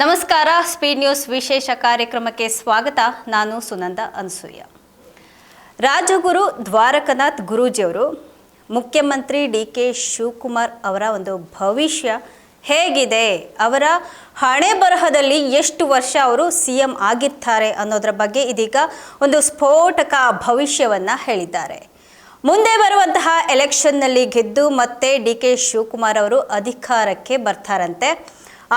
ನಮಸ್ಕಾರ. Speed news ವಿಶೇಷ ಕಾರ್ಯಕ್ರಮಕ್ಕೆ ಸ್ವಾಗತ. ನಾನು ಸುನಂದ ಅನ್ಸೂಯ. ರಾಜಗುರು ದ್ವಾರಕನಾಥ್ ಗುರೂಜಿಯವರು ಮುಖ್ಯಮಂತ್ರಿ ಡಿ.ಕೆ. ಶಿವಕುಮಾರ್ ಅವರ ಒಂದು ಭವಿಷ್ಯ ಹೇಗಿದೆ, ಅವರ ಹಣೆ ಬರಹದಲ್ಲಿ ಎಷ್ಟು ವರ್ಷ ಅವರು CM ಆಗಿರ್ತಾರೆ ಅನ್ನೋದರ ಬಗ್ಗೆ ಇದೀಗ ಒಂದು ಸ್ಫೋಟಕ ಭವಿಷ್ಯವನ್ನು ಹೇಳಿದ್ದಾರೆ. ಮುಂದೆ ಬರುವಂತಹ ಎಲೆಕ್ಷನ್ನಲ್ಲಿ ಗೆದ್ದು ಮತ್ತೆ ಡಿ.ಕೆ. ಶಿವಕುಮಾರ್ ಅವರು ಅಧಿಕಾರಕ್ಕೆ ಬರ್ತಾರಂತೆ.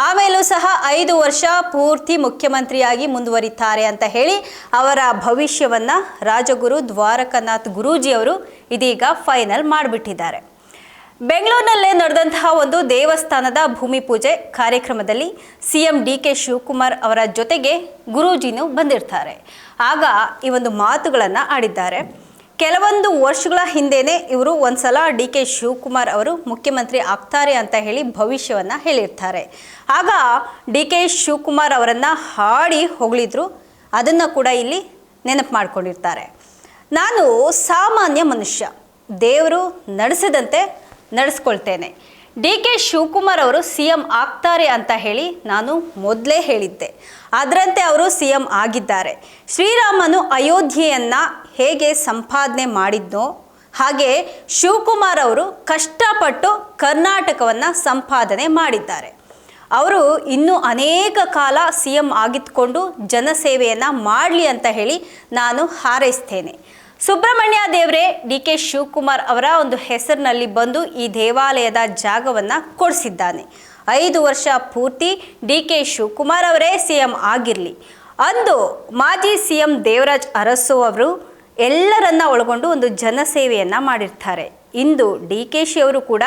ಆಮೇಲೂ ಸಹ 5 ವರ್ಷ ಪೂರ್ತಿ ಮುಖ್ಯಮಂತ್ರಿಯಾಗಿ ಮುಂದುವರಿತಾರೆ ಅಂತ ಹೇಳಿ ಅವರ ಭವಿಷ್ಯವನ್ನು ರಾಜಗುರು ದ್ವಾರಕನಾಥ್ ಗುರೂಜಿಯವರು ಇದೀಗ ಫೈನಲ್ ಮಾಡಿಬಿಟ್ಟಿದ್ದಾರೆ. ಬೆಂಗಳೂರಿನಲ್ಲೇ ನಡೆದಂತಹ ಒಂದು ದೇವಸ್ಥಾನದ ಭೂಮಿ ಪೂಜೆ ಕಾರ್ಯಕ್ರಮದಲ್ಲಿ CM ಡಿ.ಕೆ. ಶಿವಕುಮಾರ್ ಅವರ ಜೊತೆಗೆ ಗುರೂಜಿನೂ ಬಂದಿರ್ತಾರೆ. ಆಗ ಈ ಒಂದು ಮಾತುಗಳನ್ನು ಆಡಿದ್ದಾರೆ. ಕೆಲವೊಂದು ವರ್ಷಗಳ ಹಿಂದೆನೇ ಇವರು ಒಂದ್ಸಲ ಡಿ.ಕೆ. ಶಿವಕುಮಾರ್ ಅವರು ಮುಖ್ಯಮಂತ್ರಿ ಆಗ್ತಾರೆ ಅಂತ ಹೇಳಿ ಭವಿಷ್ಯವನ್ನು ಹೇಳಿರ್ತಾರೆ. ಆಗ ಡಿ.ಕೆ. ಶಿವಕುಮಾರ್ ಅವರನ್ನು ಹಾಡಿ ಹೊಗಳಿದ್ರು. ಅದನ್ನು ಕೂಡ ಇಲ್ಲಿ ನೆನಪು ಮಾಡ್ಕೊಂಡಿರ್ತಾರೆ. ನಾನು ಸಾಮಾನ್ಯ ಮನುಷ್ಯ, ದೇವರು ನಡೆಸಿದಂತೆ ನಡೆಸ್ಕೊಳ್ತೇನೆ. ಡಿ.ಕೆ. ಶಿವಕುಮಾರ್ ಅವರು CM ಆಗ್ತಾರೆ ಅಂತ ಹೇಳಿ ನಾನು ಮೊದಲೇ ಹೇಳಿದ್ದೆ. ಅದರಂತೆ ಅವರು CM ಆಗಿದ್ದಾರೆ. ಶ್ರೀರಾಮನು ಅಯೋಧ್ಯೆಯನ್ನು ಹೇಗೆ ಸಂಪಾದನೆ ಮಾಡಿದ್ನೋ ಹಾಗೆ ಶಿವಕುಮಾರ್ ಅವರು ಕಷ್ಟಪಟ್ಟು ಕರ್ನಾಟಕವನ್ನು ಸಂಪಾದನೆ ಮಾಡಿದ್ದಾರೆ. ಅವರು ಇನ್ನೂ ಅನೇಕ ಕಾಲ CM ಆಗಿದ್ಕೊಂಡು ಜನಸೇವೆಯನ್ನು ಮಾಡಲಿ ಅಂತ ಹೇಳಿ ನಾನು ಹಾರೈಸ್ತೇನೆ. ಸುಬ್ರಹ್ಮಣ್ಯ ದೇವರೇ ಡಿ.ಕೆ. ಶಿವಕುಮಾರ್ ಅವರ ಒಂದು ಹೆಸರಿನಲ್ಲಿ ಬಂದು ಈ ದೇವಾಲಯದ ಜಾಗವನ್ನು ಕೊಡಿಸಿದ್ದಾನೆ. 5 ವರ್ಷ ಪೂರ್ತಿ ಡಿ.ಕೆ. ಶಿವಕುಮಾರ್ ಅವರೇ CM ಆಗಿರಲಿ. ಅಂದು ಮಾಜಿ CM ದೇವರಾಜ್ ಅರಸು ಅವರು ಎಲ್ಲರನ್ನ ಒಳಗೊಂಡು ಒಂದು ಜನಸೇವೆಯನ್ನು ಮಾಡಿರ್ತಾರೆ. ಇಂದು ಡಿ.ಕೆ.ಶಿ ಅವರು ಕೂಡ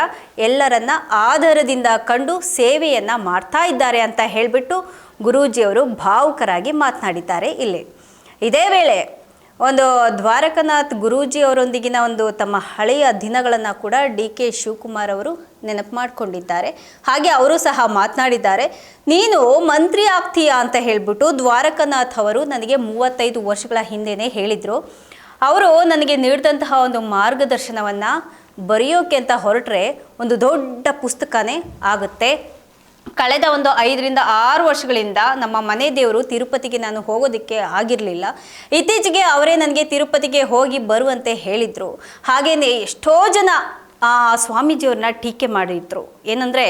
ಎಲ್ಲರನ್ನ ಆಧಾರದಿಂದ ಕಂಡು ಸೇವೆಯನ್ನು ಮಾಡ್ತಾ ಇದ್ದಾರೆ ಅಂತ ಹೇಳಿಬಿಟ್ಟು ಗುರೂಜಿಯವರು ಭಾವುಕರಾಗಿ ಮಾತನಾಡಿದ್ದಾರೆ. ಇಲ್ಲಿ ಇದೇ ವೇಳೆ ಒಂದು ದ್ವಾರಕನಾಥ್ ಗುರೂಜಿ ಅವರೊಂದಿಗಿನ ಒಂದು ತಮ್ಮ ಹಳೆಯ ದಿನಗಳನ್ನು ಕೂಡ ಡಿ.ಕೆ. ಶಿವಕುಮಾರ್ ಅವರು ನೆನಪು ಮಾಡಿಕೊಂಡಿದ್ದಾರೆ. ಹಾಗೆ ಅವರು ಸಹ ಮಾತನಾಡಿದ್ದಾರೆ. ನೀನು ಮಂತ್ರಿ ಆಗ್ತೀಯಾ ಅಂತ ಹೇಳಿಬಿಟ್ಟು ದ್ವಾರಕನಾಥ್ ಅವರು ನನಗೆ 35 ವರ್ಷಗಳ ಹಿಂದೆನೇ ಹೇಳಿದರು. ಅವರು ನನಗೆ ನೀಡಿದಂತಹ ಒಂದು ಮಾರ್ಗದರ್ಶನವನ್ನು ಬರೆಯೋಕೆ ಅಂತ ಹೊರಟ್ರೆ ಒಂದು ದೊಡ್ಡ ಪುಸ್ತಕನೇ ಆಗುತ್ತೆ. ಕಳೆದ ಒಂದು 5 ರಿಂದ 6 ವರ್ಷಗಳಿಂದ ನಮ್ಮ ಮನೆ ದೇವರು ತಿರುಪತಿಗೆ ನಾನು ಹೋಗೋದಕ್ಕೆ ಆಗಿರಲಿಲ್ಲ. ಇತ್ತೀಚೆಗೆ ಅವರೇ ನನಗೆ ತಿರುಪತಿಗೆ ಹೋಗಿ ಬರುವಂತೆ ಹೇಳಿದರು. ಹಾಗೆಯೇ ಎಷ್ಟೋ ಜನ ಸ್ವಾಮೀಜಿಯವ್ರನ್ನ ಟೀಕೆ ಮಾಡಿದ್ರು. ಏನಂದರೆ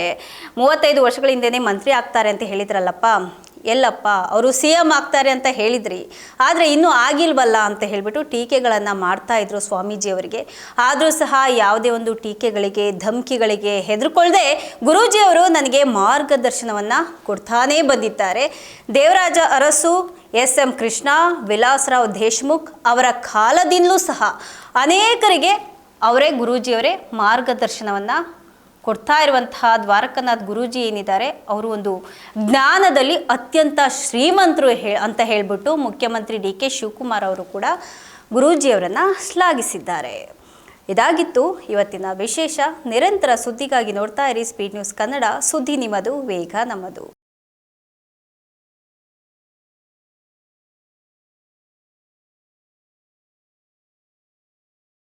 35 ವರ್ಷಗಳ ಹಿಂದೆಯೇ ಮಂತ್ರಿ ಆಗ್ತಾರೆ ಅಂತ ಹೇಳಿದ್ರಲ್ಲಪ್ಪ, ಎಲ್ಲಪ್ಪ ಅವರು CM ಆಗ್ತಾರೆ ಅಂತ ಹೇಳಿದ್ರಿ, ಆದರೆ ಇನ್ನೂ ಆಗಿಲ್ವಲ್ಲ ಅಂತ ಹೇಳಿಬಿಟ್ಟು ಟೀಕೆಗಳನ್ನು ಮಾಡ್ತಾಯಿದ್ರು ಸ್ವಾಮೀಜಿಯವರಿಗೆ. ಆದರೂ ಸಹ ಯಾವುದೇ ಒಂದು ಟೀಕೆಗಳಿಗೆ ಧಮಕಿಗಳಿಗೆ ಹೆದರ್ಕೊಳ್ಳದೆ ಗುರೂಜಿಯವರು ನನಗೆ ಮಾರ್ಗದರ್ಶನವನ್ನು ಕೊಡ್ತಾನೇ ಬಂದಿದ್ದಾರೆ. ದೇವರಾಜ ಅರಸು, SM ಕೃಷ್ಣ, ವಿಲಾಸರಾವ್ ದೇಶಮುಖ್ ಅವರ ಕಾಲದಿಂದಲೂ ಸಹ ಅನೇಕರಿಗೆ ಅವರೇ ಗುರೂಜಿಯವರೇ ಮಾರ್ಗದರ್ಶನವನ್ನು ಕೊಡ್ತಾ ಇರುವಂತಹ ದ್ವಾರಕನಾಥ್ ಗುರೂಜಿ ಏನಿದ್ದಾರೆ ಅವರು ಒಂದು ಜ್ಞಾನದಲ್ಲಿ ಅತ್ಯಂತ ಶ್ರೀಮಂತರು ಅಂತ ಹೇಳಿಬಿಟ್ಟು ಮುಖ್ಯಮಂತ್ರಿ ಡಿ.ಕೆ. ಶಿವಕುಮಾರ್ ಅವರು ಕೂಡ ಗುರೂಜಿಯವರನ್ನು ಶ್ಲಾಘಿಸಿದ್ದಾರೆ. ಇದಾಗಿತ್ತು ಇವತ್ತಿನ ವಿಶೇಷ. ನಿರಂತರ ಸುದ್ದಿಗಾಗಿ ನೋಡ್ತಾ ಇರಿ ಸ್ಪೀಡ್ ನ್ಯೂಸ್ ಕನ್ನಡ. ಸುದ್ದಿ ನಿಮ್ಮದು, ವೇಗ ನಮ್ಮದು.